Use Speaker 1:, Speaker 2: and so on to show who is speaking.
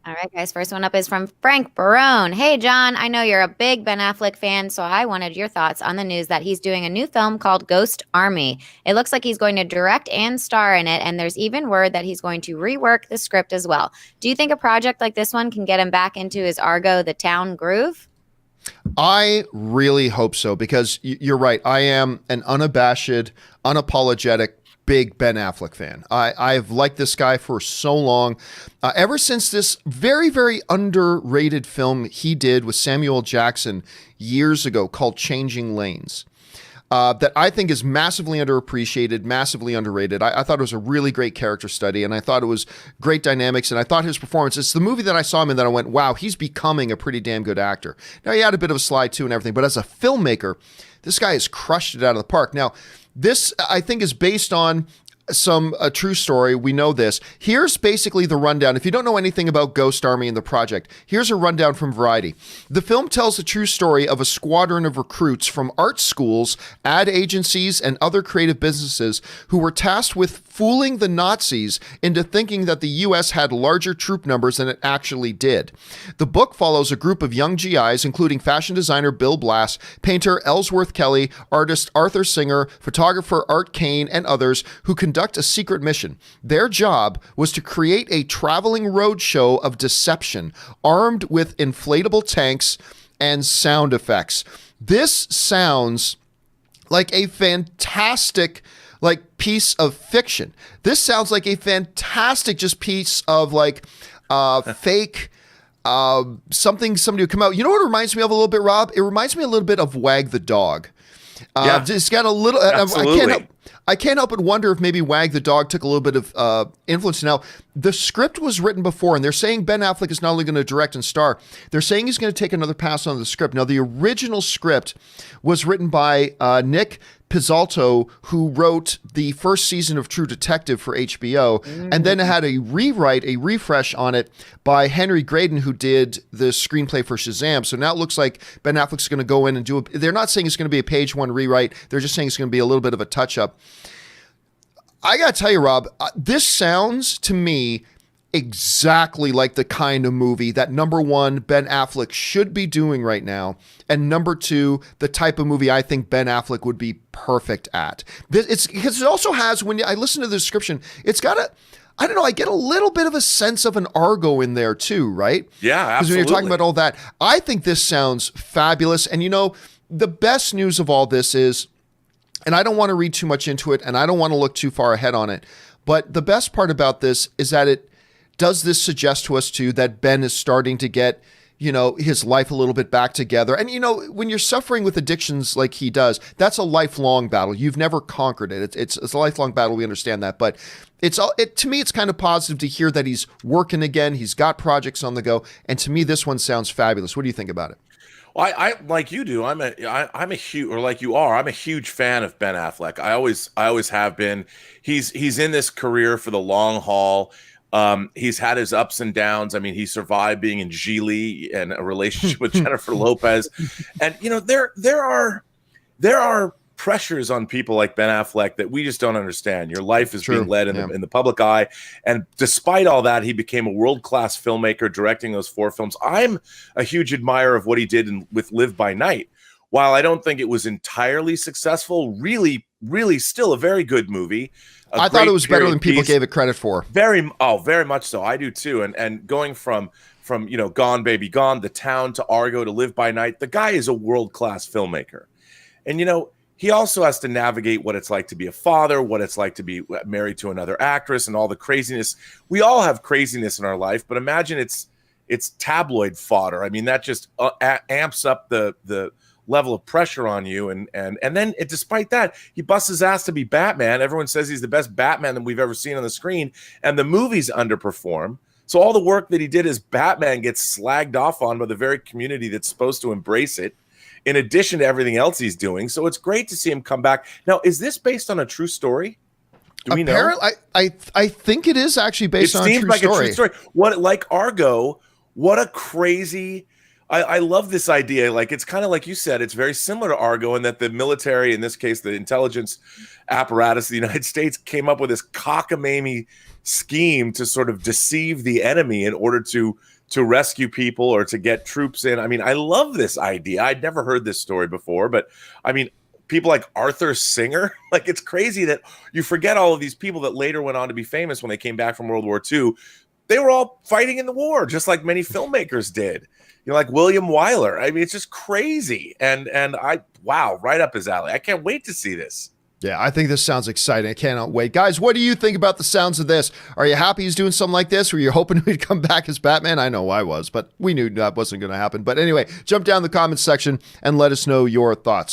Speaker 1: All right, guys. First one up is from Frank Barone. Hey, John, I know you're a big Ben Affleck fan, so I wanted your thoughts on the news that he's doing a new film called Ghost Army. It looks like he's going to direct and star in it, and there's even word that he's going to rework the script as well. Do you think a project like this one can get him back into his Argo, the town groove?
Speaker 2: I really hope so because you're right. I am an unabashed, unapologetic, big Ben Affleck fan. I've liked this guy for so long. Ever since this very, very underrated film he did with Samuel Jackson years ago called Changing Lanes. That I think is massively underappreciated, massively underrated. I thought it was a really great character study, and I thought it was great dynamics, and I thought his performance, it's the movie that I saw him in that I went, wow, he's becoming a pretty damn good actor. Now, he had a bit of a slide too and everything, but as a filmmaker, this guy has crushed it out of the park. Now, this, I think, is based on a true story. We know this. Here's basically the rundown. If you don't know anything about Ghost Army and the project, here's a rundown from Variety. The film tells the true story of a squadron of recruits from art schools, ad agencies, and other creative businesses who were tasked with fooling the Nazis into thinking that the U.S. had larger troop numbers than it actually did. The book follows a group of young GIs, including fashion designer Bill Blass, painter Ellsworth Kelly, artist Arthur Singer, photographer Art Kane, and others who conduct a secret mission. Their job was to create a traveling roadshow of deception, armed with inflatable tanks and sound effects. This sounds like a fantastic piece of fiction. This sounds like a fantastic just piece of fake something somebody would come out. You know what it reminds me of a little bit, Rob? It reminds me a little bit of Wag the Dog.
Speaker 3: Yeah,
Speaker 2: it's got a little. I can't help but wonder if maybe Wag the Dog took a little bit of influence. Now, the script was written before, and they're saying Ben Affleck is not only going to direct and star, they're saying he's going to take another pass on the script. Now, the original script was written by Nick Pizzolto, who wrote the first season of True Detective for HBO, and then had a refresh on it by Henry Graydon, who did the screenplay for Shazam. So now it looks like Ben Affleck's going to go in and do it. They're not saying it's going to be a page one rewrite. They're just saying it's going to be a little bit of a touch up. I got to tell you, Rob, this sounds to me exactly like the kind of movie that, number one, Ben Affleck should be doing right now, and number two, the type of movie I think Ben Affleck would be perfect at. It's because it also has, when I listen to the description, it's got I don't know, I get a little bit of a sense of an Argo in there too, right?
Speaker 3: Yeah, absolutely.
Speaker 2: Because when you're talking about all that, I think this sounds fabulous. And the best news of all this is, and I don't want to read too much into it, and I don't want to look too far ahead on it, but the best part about this is that does this suggest to us too that Ben is starting to get, his life a little bit back together? And when you're suffering with addictions like he does, that's a lifelong battle. You've never conquered it. It's a lifelong battle. We understand that, but to me, it's kind of positive to hear that he's working again. He's got projects on the go, and to me, this one sounds fabulous. What do you think about it?
Speaker 3: Well, I like you do. I'm a huge, or like you are. I'm a huge fan of Ben Affleck. I always have been. He's in this career for the long haul. He's had his ups and downs. I mean, he survived being in Gigli and a relationship with Jennifer Lopez. And, there are pressures on people like Ben Affleck that we just don't understand. Your life is being led in the public eye. And despite all that, he became a world-class filmmaker directing those 4 films. I'm a huge admirer of what he did with Live by Night. While I don't think it was entirely successful, really, really still a very good movie.
Speaker 2: I thought it was better than people gave it credit for.
Speaker 3: Very much so. I do too. And going from Gone Baby Gone, The Town, to Argo, to Live by Night, the guy is a world-class filmmaker. And he also has to navigate what it's like to be a father, what it's like to be married to another actress, and all the craziness. We all have craziness in our life, but imagine it's tabloid fodder. I mean, that just amps up the level of pressure on you, and then despite that, he busts his ass to be Batman. Everyone says he's the best Batman that we've ever seen on the screen, and the movies underperform. So all the work that he did as Batman gets slagged off on by the very community that's supposed to embrace it, in addition to everything else he's doing. So it's great to see him come back. Now, is this based on a true story? Do we know?
Speaker 2: I think it is actually based on a true story.
Speaker 3: A true story. Like Argo, what a crazy... I love this idea. Like, it's kind of like you said, it's very similar to Argo in that the military, in this case, the intelligence apparatus of the United States, came up with this cockamamie scheme to sort of deceive the enemy in order to rescue people or to get troops in. I mean, I love this idea. I'd never heard this story before, but I mean, people like Arthur Singer, like it's crazy that you forget all of these people that later went on to be famous when they came back from World War II. They were all fighting in the war, just like many filmmakers did. You know, like William Wyler. I mean, it's just crazy. And wow, right up his alley. I can't wait to see this.
Speaker 2: Yeah, I think this sounds exciting. I cannot wait. Guys, what do you think about the sounds of this? Are you happy he's doing something like this? Were you hoping he'd come back as Batman? I know I was, but we knew that wasn't going to happen. But anyway, jump down in the comments section and let us know your thoughts.